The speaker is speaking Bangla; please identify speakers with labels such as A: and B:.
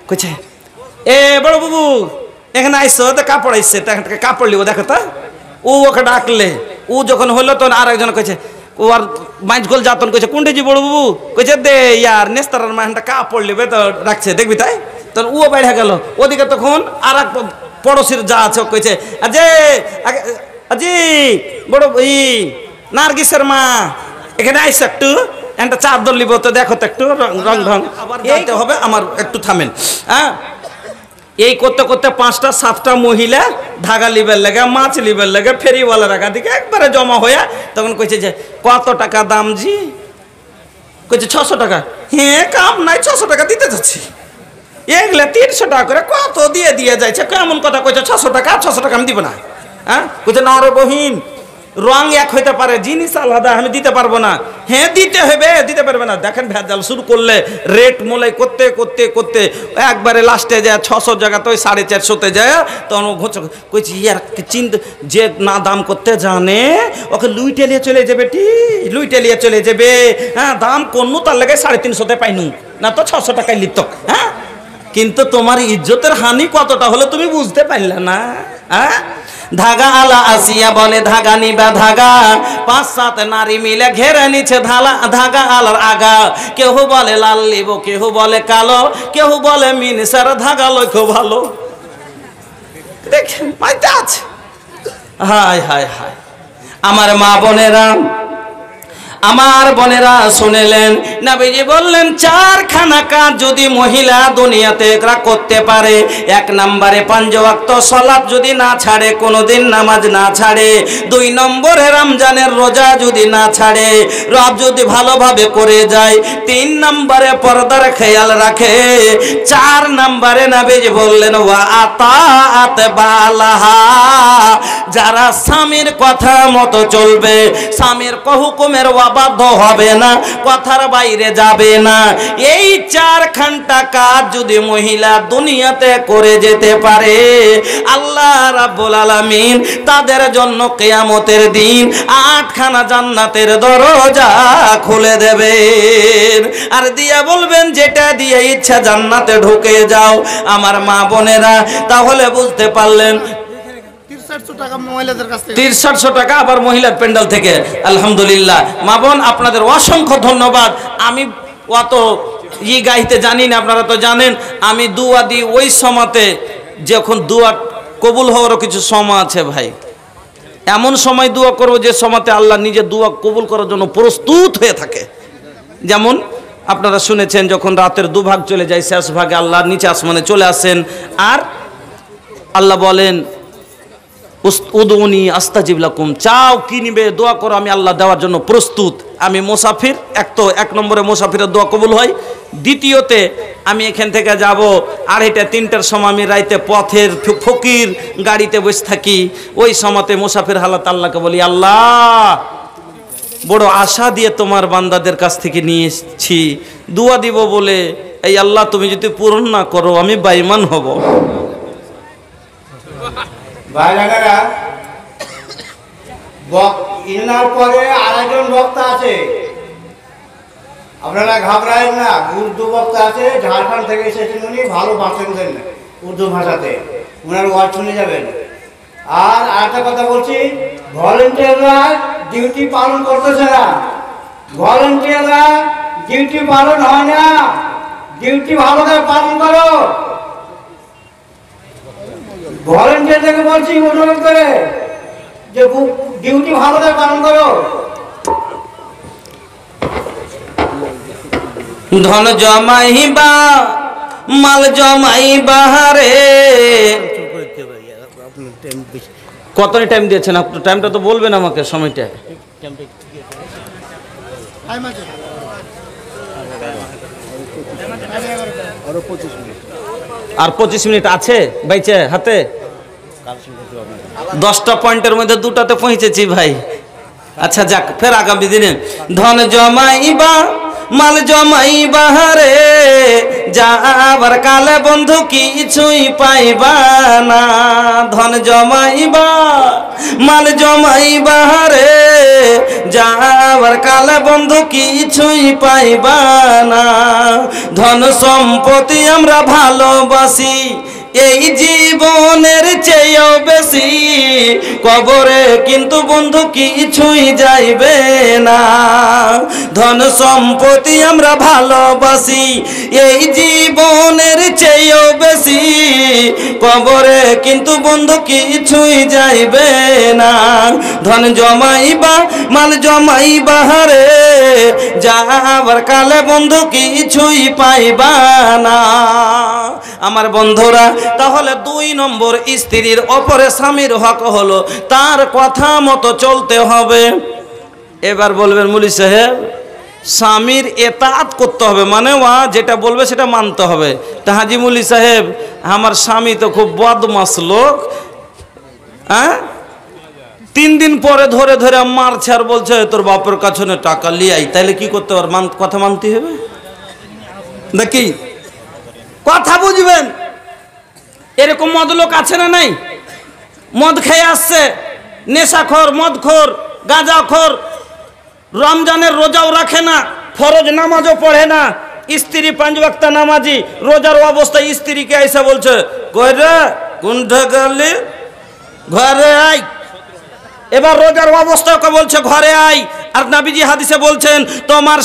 A: কইছে এ বড় বাবু এখানে আইসো তো কাপড় আইসছে কাপড় লিব দেখো তো। ও ওকে ডাকলে ও যখন হলো তখন আর একজন কইছে ও আর মাইজ গোল যাতন কইছে কোনটা জি বড় বাবু কইছে দে ইয়ার নেস্তারার মানটা কাপড় লিবে তো রাখছে দেখবি তাই। তখন ও বাইরে গেল ওদিকে তখন আর এক পড়োশির যা আছে কইছে আজে আজি বড় নার্গিসের মা এখানে আইসো একটু একটা চাদর লিব তো দেখো তো একটু রং ঢং আবার যাইতে হবে আমার একটু থামেন। হ্যাঁ এই করতে করতে 5টা 7টা মহিলা ধাগা লিবের লেগে মাছ লিবের লেগে ফেরিওয়ালা রাখা দিকে একবারে জমা হইয়া তখন কইছে যে কত টাকা দাম জি কইছে 600 টাকা। হ্যাঁ কাম নাই 600 টাকা দিতে যাচ্ছি এগুলা 300 টাকা করে কত দিয়ে দিয়ে যাইছে কেমন কথা কইছে 600 টাকা আমি দিব না। হ্যাঁ কইছে না রে বহিন রং এক হইতে পারে জিনিস আলাদা আমি দিতে পারবো না। হ্যাঁ দিতে হবে দিতে পারবে না। দেখেন ভেজাল শুরু করলে রেট মোলাই করতে করতে করতে একবারে লাস্টে যায় 600 জায়গাতে ওই 450-তে যায় তখন কইছি ইয়ার চিন্তা যে না দাম করতে জানে ওকে লুইটে নিয়ে চলে যাবে লুইটে নিয়ে চলে যাবে। হ্যাঁ দাম করনু তার লেগে 350-তে পাইনু না তো 600 টাকায় লিত। হ্যাঁ কিন্তু তোমার ইজ্জতের হানি কতটা হলো তুমি বুঝতে পারলে না। হ্যাঁ ধাগা আলা আসিয়া বলে ধাগা নিবা ধাগা 5-7 নারী মিলে ঘেরে নিচ্ছে ধাগা আলার আগা। কেউ বলে লাল লিব কেউ বলে কালো কেউ বলে মিনিসার ধাগা লক্ষ্য ভালো। দেখেন মাইতে আছে। হায় হায় হায় আমার মা বোনেরা আমার বোনেরা শুনেলেন নবীজি বললেন 4খানা কাজ যদি মহিলা দুনিয়াতে একরা করতে পারে। 1 নম্বরে 5 ওয়াক্ত সালাত যদি না ছাড়ে কোনোদিন নামাজ না ছাড়ে। 2 নম্বরে রমজানের রোজা যদি না ছাড়ে রব যদি ভালোভাবে করে যায়। 3 নম্বরে পর্দার খেয়াল রাখে। 4 নম্বরে নবীজি বললেন ওয়া আতাআত বালাহা যারা স্বামীর কথা মতো চলবে স্বামীর হুকুমের বাধ্য হবে না কথার বাইরে যাবে না। এই 4খানটা কাজ যদি মহিলা দুনিয়াতে করে যেতে পারে আল্লাহ রাব্বুল আলামিন তাদের জন্য কিয়ামতের দিন 8খানা জান্নাতের দরজা খুলে দেবেন আর দিয়া বলবেন যেটা দিয়ে ইচ্ছা জান্নাতে ঢুকে যাও। আমার মা বোনেরা তাহলে বুঝতে পারলেন 6300 টাকা আবার মহিলার প্যান্ডেল থেকে। আলহামদুলিল্লাহ মা বোন আপনাদের অসংখ্য ধন্যবাদ। আমি অত গাইতে জানি না আপনারা তো জানেন আমি দুয়া দিই ওই সময়তে যখন দুয়া কবুল হওয়ারও কিছু সময় আছে ভাই। এমন সময় দোয়া করবো যে সময়তে আল্লাহ নিজে দোয়া কবুল করার জন্য প্রস্তুত হয়ে থাকে। যেমন আপনারা শুনেছেন যখন রাতের 2 ভাগ চলে যায় শেষ ভাগে আল্লাহ নিচে আসমানে চলে আসেন আর আল্লাহ বলেন উদউনি আস্তাজিব লাকুম চাও কি নিবে দোয়া করো আমি আল্লাহ দেওয়ার জন্য প্রস্তুত। আমি মুসাফির 1 নম্বরে মুসাফিরের দোয়া কবুল হয়। দ্বিতীয়তে আমি এখান থেকে যাব 2:30-3টার সময় আমি রাইতে পথের ফকির গাড়িতে বসে থাকি। ওই সময়তে মুসাফির হালাত আল্লাহকে বলি আল্লাহ বড় আশা দিয়ে তোমার বান্দাদের কাছ থেকে নিয়ে এসেছি দোয়া দিব বলে এই আল্লাহ তুমি যদি পূরণ না করো আমি বেঈমান হব।
B: ভাইরা ইনার পরে আরেকজন বক্তা আছে আপনারা ঘাবড়ায়েন না। উর্দু বক্তা আছে ঝাড়খণ্ড থেকে এসেছেন উনি ভালো ভাষণ দেন উর্দু ভাষাতে ওনার ওয়াজ শুনে যাবেন। আর আরেকটা কথা বলছি ভলেন্টিয়াররা ডিউটি পালন করতেছে না। ভলেন্টিয়াররা ডিউটি পালন হয় না। ডিউটি ভালো করে পালন করো। ভলেন্টিয়ারদেরকে বলছি অনুরোধ করে যে ডিউটি ভালো করে পালন করো।
A: ধন জমাইবা মাল জমাইবা রে কতটা টাইম দিয়েছেন আপনি? টাইমটা তো বলবেন আমাকে সময়টা। আর 25 মিনিট আছে বাইচে হাতে। 10টা পয়েন্টের মধ্যে 2টাতে পৌঁছেছি ভাই। আচ্ছা যাক ফের আগামী দিনে ধন জমাইবা মাল জমাইবা রে যাবার কালে বন্ধু কিছুই পাইবা না। ধন জমাইবা মাল জমাইবা রে যাবার কালে বন্ধু কিছুই পাইবা না। ধন সম্পত্তি আমরা ভালোবাসি এই জীবনের চেয়েও বেশি, কবরে কিন্তু বন্ধু কিছুই যাইবে না। ধন সম্পত্তি আমরা ভালোবাসি এই জীবনের চেয়েও বেশি, কবরে কিন্তু বন্ধু কিছুই যাইবে না। ধন জমাইবা মাল জমাইবা রে যাবার কালে বন্ধু কিছুই পাইবা না। আমার বন্ধুরা, তাহলে 2 নম্বর স্ত্রীর ওপরে স্বামীর হক হলো তার কথা মতো চলতে হবে। এবার বলবেন মুলি সাহেব স্বামীর এতাত করতে হবে, মানে যেটা বলবে সেটা মানতে হবে। তা হাজি মুলি সাহেব আমার স্বামী তো খুব বদমাস লোক, হ্যাঁ 3 দিন পরে ধরে ধরে মারছে আর বলছে তোর বাপের কাছে টাকা লিয়াই, তাইলে কি করতে হবে? কথা মানতে হবে নাকি? কথা বুঝবেন। এরকম মদ লোক আছে না নাই? মদ খেয়ে আসছে, নেশাখোর, মদখোর, গাঁজাখোর, রমজানের রোজাও রাখে না, ফরজ নামাজও পড়ে না, স্ত্রী 5 ওয়াক্ত নামাজি, রোজার অবস্থায় স্ত্রীকে এসে বলছে কই রে কোনটা গেলি, ঘরে আই। এবার রোজার অবস্থায় বলছে ঘরে আই, আর নবীজি হাদিসে বলছেন তোমার